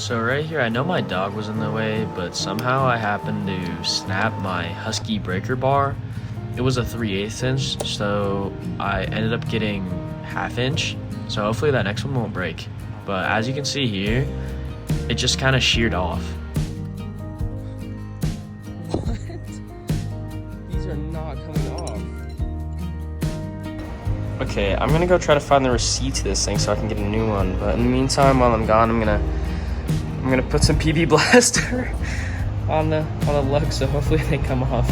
So right here, I know my dog was in the way, but somehow I happened to snap my Husky breaker bar. It was a 3/8 inch, so I ended up getting 1/2 inch. So hopefully that next one won't break. But as you can see here, it just kind of sheared off. What? These are not coming off. Okay, I'm gonna go try to find the receipt to this thing so I can get a new one. But in the meantime, while I'm gone, I'm gonna put some PB Blaster on the lug, so hopefully they come off.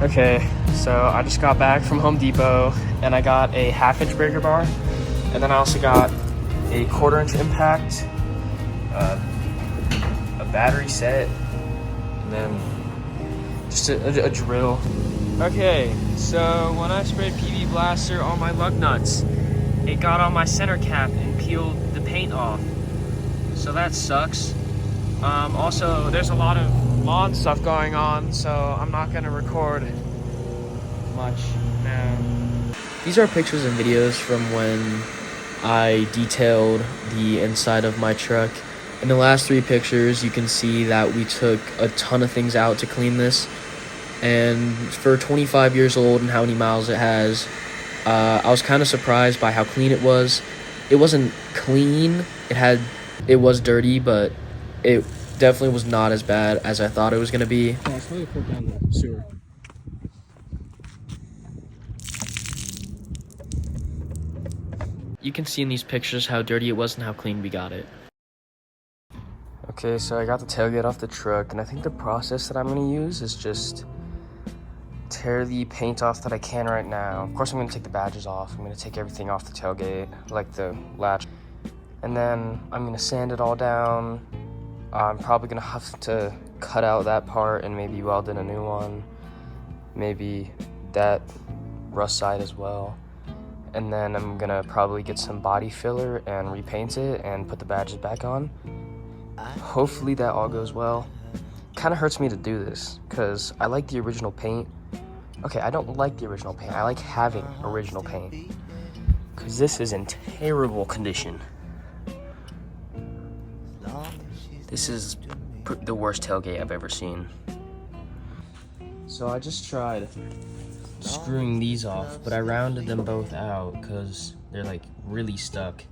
Okay, so I just got back from Home Depot and I got a 1/2 inch breaker bar, and then I also got a 1/4 inch impact, a battery set, and then just a drill. Okay, so when I sprayed PB Blaster on my lug nuts, it got on my center cap and peeled the paint off. So that sucks. Also, there's a lot of lawn stuff going on, so I'm not gonna record much now. These are pictures and videos from when I detailed the inside of my truck. In the last 3 pictures, you can see that we took a ton of things out to clean this. And for 25 years old and how many miles it has, I was kind of surprised by how clean it was. It wasn't clean, it was dirty, but it definitely was not as bad as I thought it was gonna be. Oh, it's probably put down the sewer. You can see in these pictures how dirty it was and how clean we got it. Okay, so I got the tailgate off the truck, and I think the process that I'm gonna use is just tear the paint off that I can right now. Of course, I'm gonna take the badges off. I'm gonna take everything off the tailgate, like the latch. And then I'm gonna sand it all down. I'm probably gonna have to cut out that part and maybe weld in a new one. Maybe that rust side as well. And then I'm gonna probably get some body filler and repaint it and put the badges back on. Hopefully that all goes well. Kind of hurts me to do this because I like the original paint. Okay, I don't like the original paint. I like having original paint because this is in terrible condition. This is the worst tailgate I've ever seen. So I just tried screwing these off, but I rounded them both out because they're like really stuck.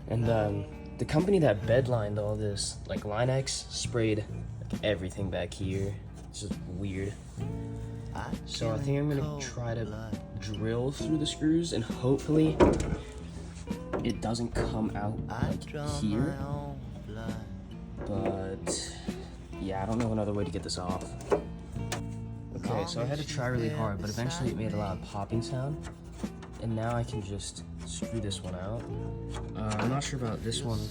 And the company that bedlined all this, like Line-X, sprayed like everything back here. It's just weird. So I think I'm gonna try to drill through the screws and hopefully it doesn't come out like here. But yeah, I don't know another way to get this off. Okay, so I had to try really hard, but eventually it made a loud popping sound. And now I can just screw this one out. I'm not sure about this one.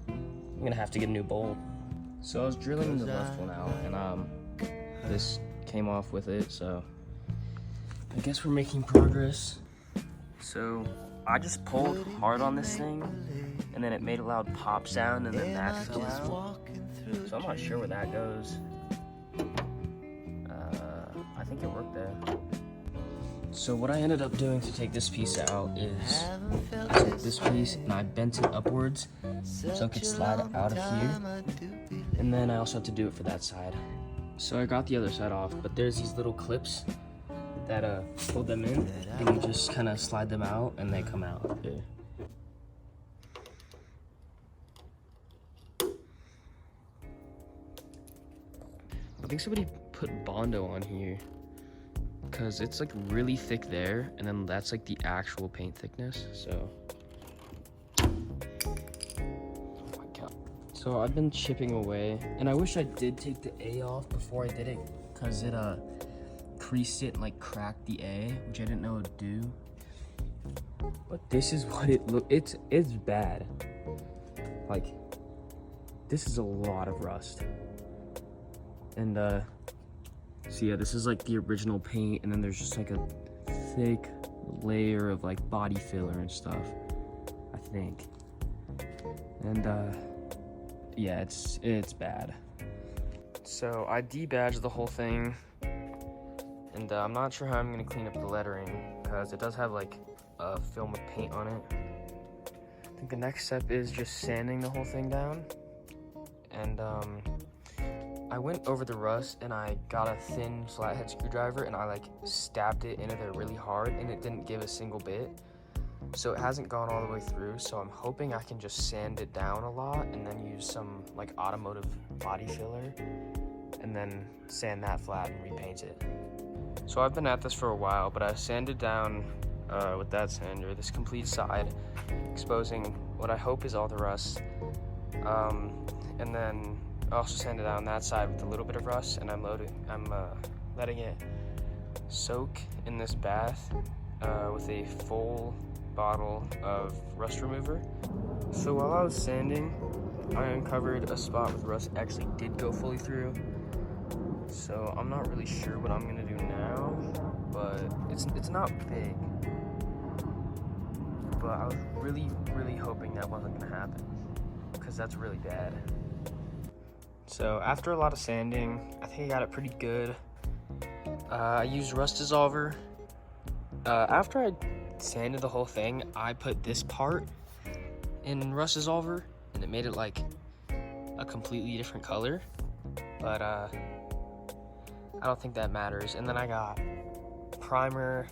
I'm gonna have to get a new bolt. So I was drilling the left one out, and this came off with it, so I guess we're making progress. So I just pulled hard on this thing, and then it made a loud pop sound, and then that fell out. So I'm not sure where that goes. I think it worked there. So what I ended up doing to take this piece out is I took this piece and I bent it upwards so it could slide out of here. And then I also had to do it for that side. So I got the other side off, but there's these little clips that hold them in, and you just kind of slide them out and they come out. There. I think somebody put Bondo on here because it's like really thick there, and then that's like the actual paint thickness. So oh my god. So I've been chipping away, and I wish I did take the A off before I did it because it creased it and like cracked the A, which I didn't know it would do. But this is what it look. It's bad. Like, this is a lot of rust. And so yeah, this is like the original paint, and then there's just like a thick layer of like body filler and stuff, I think. And yeah, it's bad. So I debadged the whole thing, and I'm not sure how I'm gonna clean up the lettering because it does have like a film of paint on it. I think think the next step is just sanding the whole thing down. And I went over the rust and I got a thin flathead screwdriver and I like stabbed it into there really hard and it didn't give a single bit. So it hasn't gone all the way through, so I'm hoping I can just sand it down a lot and then use some like automotive body filler and then sand that flat and repaint it. So I've been at this for a while, but I sanded down with that sander this complete side, exposing what I hope is all the rust. And then I also sanded down that side with a little bit of rust, and I'm letting it soak in this bath with a full bottle of rust remover. So while I was sanding, I uncovered a spot where the rust actually did go fully through. So I'm not really sure what I'm gonna do now, but it's not big. But I was really hoping that wasn't gonna happen, because that's really bad. So after a lot of sanding, I think I got it pretty good. I used rust dissolver. After I sanded the whole thing, I put this part in rust dissolver and it made it like a completely different color, but I don't think that matters. And then I got primer,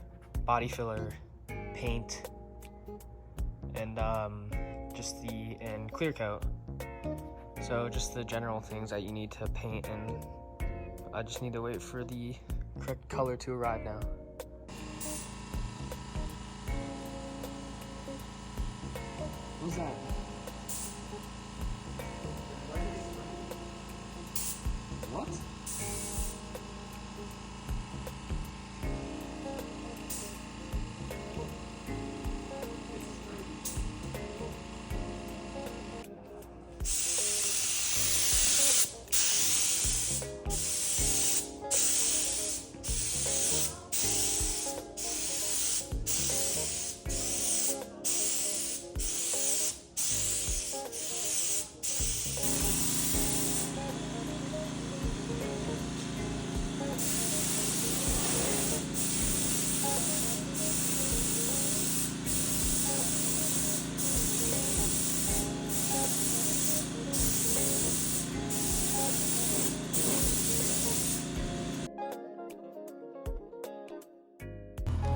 body filler, paint, and clear coat. So just the general things that you need to paint, and I just need to wait for the correct color to arrive now. What's that? What?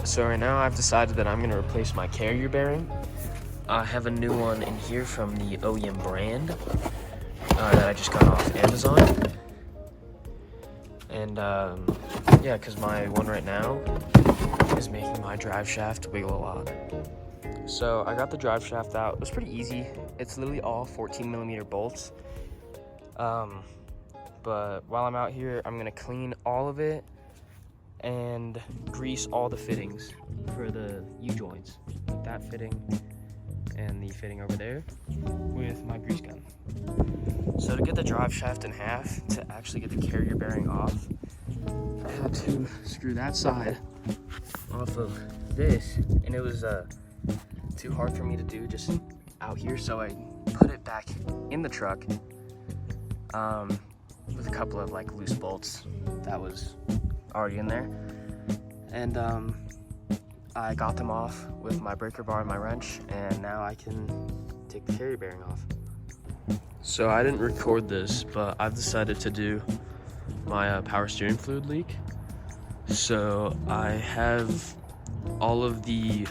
So right now I've decided that I'm gonna replace my carrier bearing. I have a new one in here from the OEM brand that I just got off Amazon. And yeah, because my one right now is making my drive shaft wiggle a lot. So I got the drive shaft out. It was pretty easy. It's literally all 14mm bolts. But while I'm out here, I'm gonna clean all of it and grease all the fittings for the U-joints. That fitting and the fitting over there with my grease gun. So to get the drive shaft in half, to actually get the carrier bearing off, I had to screw that side off of this, and it was too hard for me to do just out here, so I put it back in the truck with a couple of like loose bolts that was already in there, and I got them off with my breaker bar and my wrench, and now I can take the carrier bearing off. So I didn't record this, but I've decided to do my power steering fluid leak. So I have all of the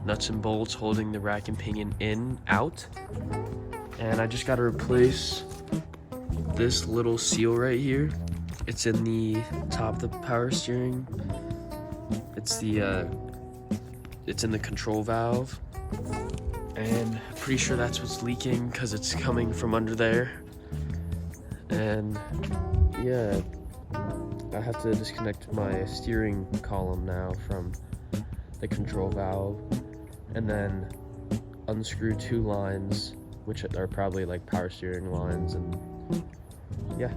nuts and bolts holding the rack and pinion out, and I just got to replace this little seal right here. It's in the top of the power steering. It's in the control valve, and I'm pretty sure that's what's leaking because it's coming from under there. And yeah, I have to disconnect my steering column now from the control valve, and then unscrew 2 lines, which are probably like power steering lines, and yeah.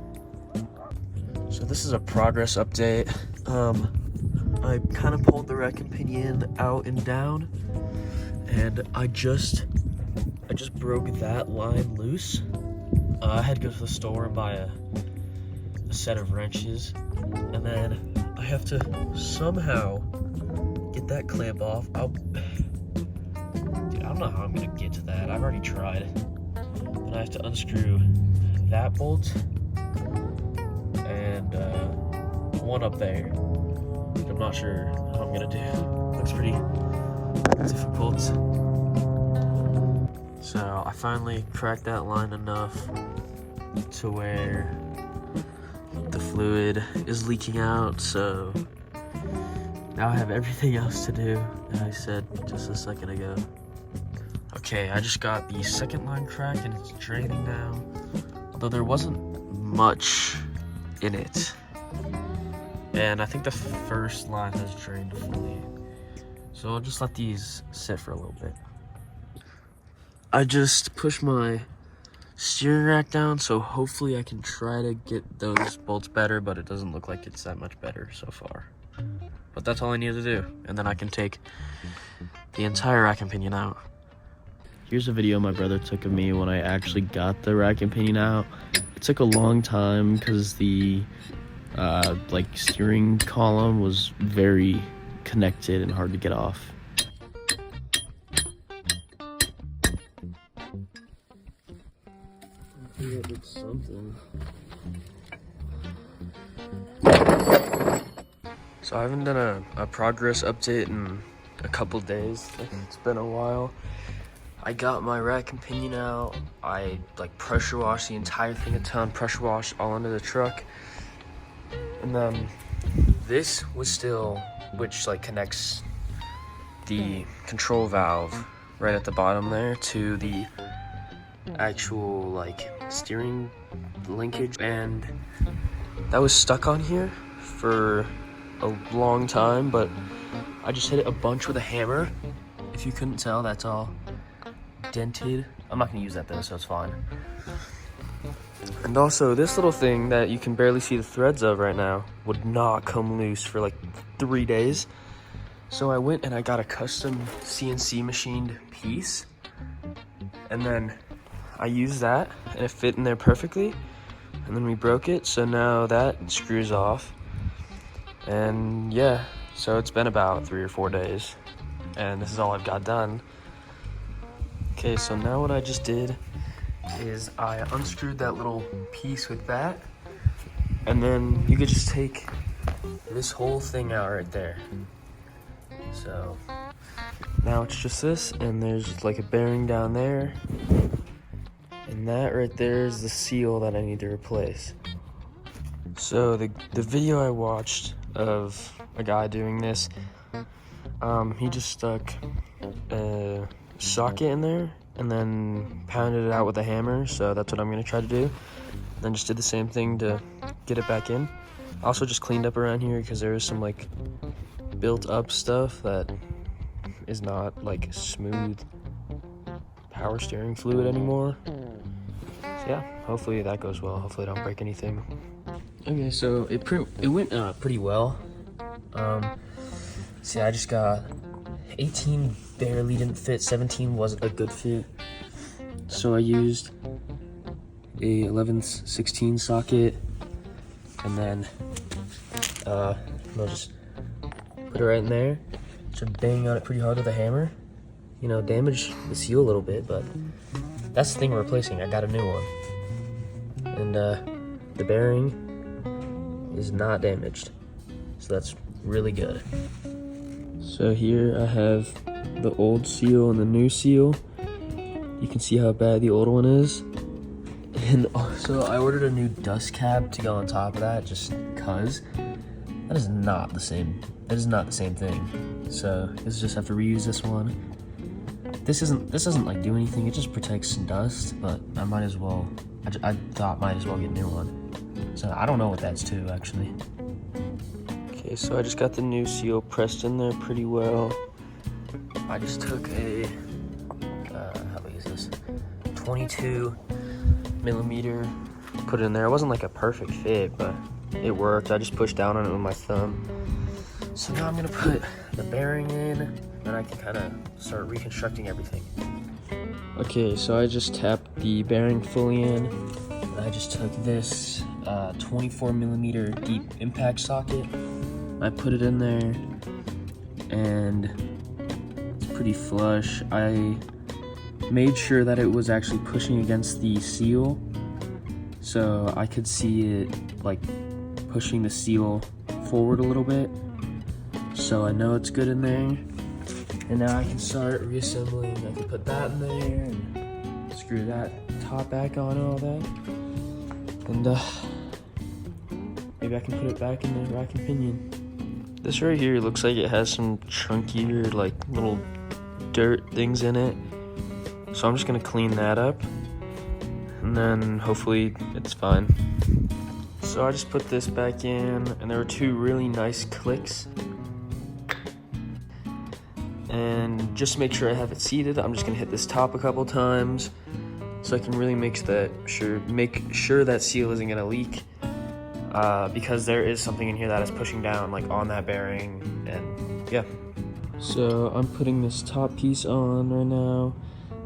So this is a progress update. I kind of pulled the rack and pinion out and down, and I just broke that line loose. I had to go to the store and buy a set of wrenches, and then I have to somehow get that clamp off. I'll don't know how I'm gonna get to that. I've already tried. Then I have to unscrew that bolt and one up there, which I'm not sure how I'm gonna do. Looks pretty difficult. So I finally cracked that line enough to where the fluid is leaking out, so now I have everything else to do that I said just a second ago. Okay, I just got the second line cracked and it's draining now, although there wasn't much in it. And I think the first line has drained fully. So I'll just let these sit for a little bit. I just pushed my steering rack down, so hopefully I can try to get those bolts better, but it doesn't look like it's that much better so far. But that's all I need to do, and then I can take the entire rack and pinion out. Here's a video my brother took of me when I actually got the rack and pinion out. It took a long time because the steering column was very connected and hard to get off. It looks something. So I haven't done a progress update in a couple days. It's been a while. I got my rack and pinion out. I pressure washed the entire thing a ton, pressure washed all under the truck. And then this was still, which connects the control valve right at the bottom there to the actual steering linkage, and that was stuck on here for a long time, but I just hit it a bunch with a hammer. If you couldn't tell, that's all dented. I'm not gonna use that though, so it's fine. And also this little thing that you can barely see the threads of right now would not come loose for 3 days. So I went and I got a custom CNC machined piece, and then I used that and it fit in there perfectly, and then we broke it, so now that screws off. And yeah, so it's been about 3 or 4 days and this is all I've got done. Okay, so now what I just did is I unscrewed that little piece with that, and then you could just take this whole thing out right there. So now it's just this, and there's a bearing down there, and that right there is the seal that I need to replace. So the video I watched of a guy doing this, he just stuck a socket in there and then pounded it out with a hammer, so that's what I'm gonna try to do. Then just did the same thing to get it back in. Also just cleaned up around here because there is some built up stuff that is not smooth power steering fluid anymore. So yeah, hopefully that goes well. Hopefully I don't break anything. Okay, so it went pretty well. See, I just got 18 barely didn't fit, 17 wasn't a good fit. So I used a 11/16 socket, and then I'll just put it right in there. Just bang on it pretty hard with a hammer. Damage the seal a little bit, but that's the thing we're replacing. I got a new one. And the bearing is not damaged, so that's really good. So here I have the old seal and the new seal. You can see how bad the old one is. And also I ordered a new dust cap to go on top of that, just cause. That is not the same. That is not the same thing. So I just have to reuse this one. This doesn't do anything. It just protects dust, but I might as well. I thought might as well get a new one. So I don't know what that's to actually. Okay, so I just got the new seal pressed in there pretty well. I just took a how big is this? 22 millimeter. Put it in there. It wasn't a perfect fit, but it worked. I just pushed down on it with my thumb. So now I'm gonna put the bearing in, then I can kind of start reconstructing everything. Okay, so I just tapped the bearing fully in. I just took this 24 millimeter deep impact socket. I put it in there, and it's pretty flush. I made sure that it was actually pushing against the seal, so I could see it like pushing the seal forward a little bit, so I know it's good in there. And now I can start reassembling. I can put that in there and screw that top back on and all that, and maybe I can put it back in the rack and pinion. This right here looks like it has some chunkier, like, little dirt things in it. So I'm just gonna clean that up, and then hopefully it's fine. So I just put this back in, and there were 2 really nice clicks. And just to make sure I have it seated, I'm just gonna hit this top a couple times so I can really make sure that seal isn't gonna leak. Because there is something in here that is pushing down, like, on that bearing, and yeah. So I'm putting this top piece on right now,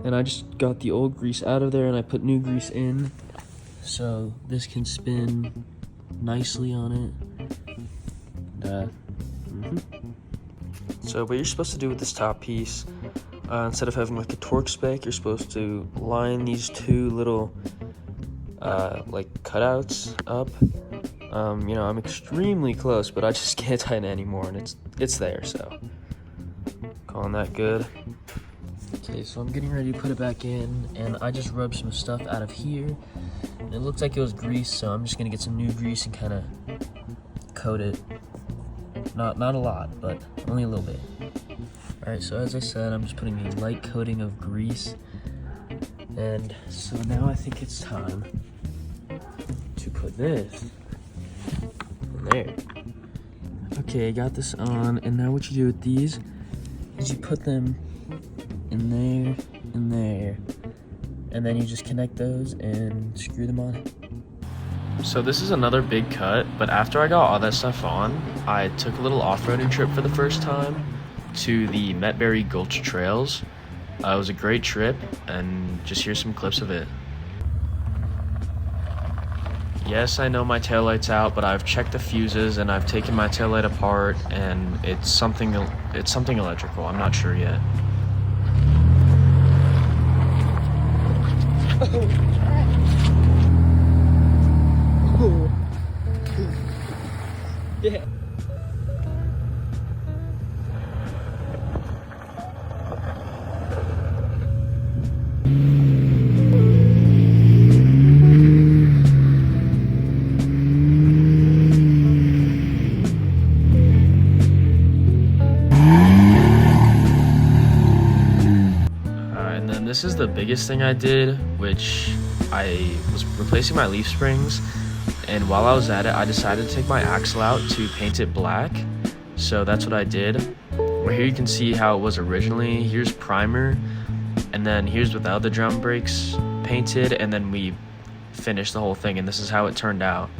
and I just got the old grease out of there and I put new grease in, so this can spin nicely on it. So what you're supposed to do with this top piece, instead of having like a torque spec, you're supposed to line these 2 little like cutouts up. You know, I'm extremely close, but I just can't tighten it anymore, and it's there, so calling that good. Okay, so I'm getting ready to put it back in, and I just rubbed some stuff out of here, and it looked like it was grease, so I'm just gonna get some new grease and kind of coat it. Not a lot, but only a little bit. All right, so as I said, I'm just putting a light coating of grease, and so now I think it's time to put this there. Okay, I got this on, and now what you do with these is you put them in there, and then you just connect those and screw them on. So this is another big cut, but after I got all that stuff on, I took a little off-roading trip for the first time to the Metbury Gulch Trails. It was a great trip, and just here's some clips of it. Yes, I know my taillight's out, but I've checked the fuses and I've taken my taillight apart, and it's something electrical. I'm not sure yet. Yeah. And then this is the biggest thing I did, which I was replacing my leaf springs. And while I was at it, I decided to take my axle out to paint it black. So that's what I did. Well, here you can see how it was originally. Here's primer, and then here's without the drum brakes painted, and then we finished the whole thing, and this is how it turned out.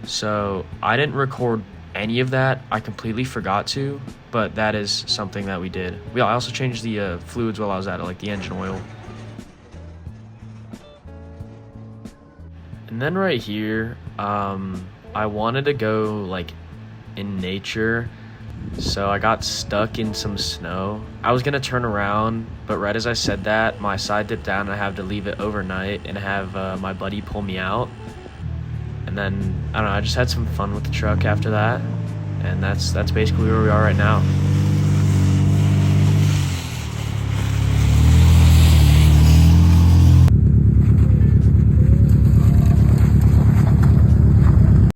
So I didn't record any of that. I completely forgot to, but that is something that we did. I also changed the fluids while I was at it, like the engine oil. And then right here, I wanted to go like in nature, so I got stuck in some snow. I was gonna turn around, but right as I said that, my side dipped down and I had to leave it overnight and have my buddy pull me out. And then, I don't know, I just had some fun with the truck after that, and that's basically where we are right now.